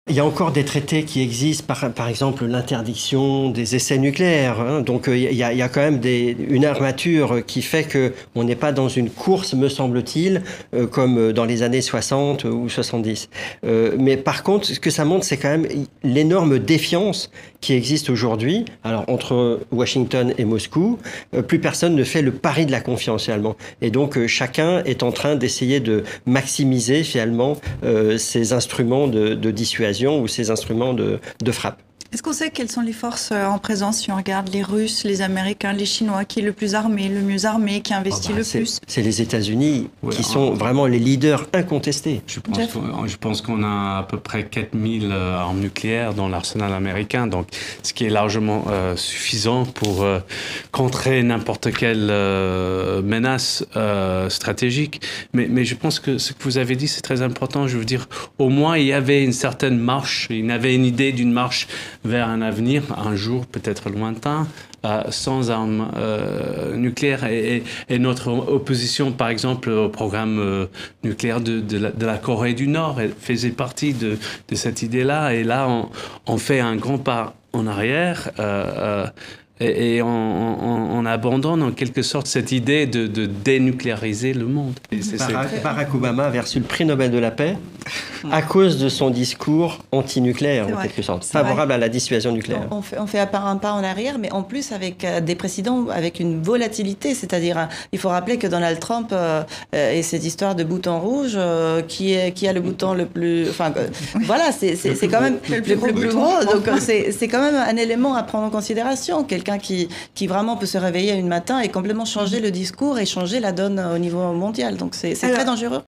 Il y a encore des traités qui existent, par exemple l'interdiction des essais nucléaires. Hein. Donc il y a quand même une armature qui fait qu'on n'est pas dans une course, me semble-t-il, comme dans les années 60 ou 70. Mais par contre, ce que ça montre, c'est quand même l'énorme défiance qui existe aujourd'hui. Alors entre Washington et Moscou, plus personne ne fait le pari de la confiance finalement. Et donc chacun est en train d'essayer de maximiser finalement ces instruments de dissuasion ou ces instruments de frappe. Est-ce qu'on sait quelles sont les forces en présence si on regarde les Russes, les Américains, les Chinois, qui est le plus armé, le mieux armé, qui investit le plus? C'est les États-Unis qui sont vraiment les leaders incontestés. Je pense qu'on a à peu près 4000 armes nucléaires dans l'arsenal américain, donc ce qui est largement suffisant pour contrer n'importe quelle menace stratégique. Mais je pense que ce que vous avez dit, c'est très important. Je veux dire, au moins, il y avait une certaine marche, il y avait une idée d'une marche vers un avenir, un jour peut-être lointain, sans armes nucléaires. Et notre opposition, par exemple, au programme nucléaire de la Corée du Nord, elle faisait partie de cette idée-là. Et là, on fait un grand pas en arrière. Et on abandonne en quelque sorte cette idée de dénucléariser le monde. Barack Obama a reçu le prix Nobel de la paix à cause de son discours anti-nucléaire, en quelque sorte, favorable à la dissuasion nucléaire. On fait un pas en arrière, mais en plus avec des présidents avec une volatilité, c'est-à-dire il faut rappeler que Donald Trump et cette histoire de bouton rouge, qui a le bouton le plus, voilà, c'est quand même le plus gros, donc c'est quand même un élément à prendre en considération. Quelqu'un qui vraiment peut se réveiller un matin et complètement changer le discours et changer la donne au niveau mondial. Donc c'est très dangereux.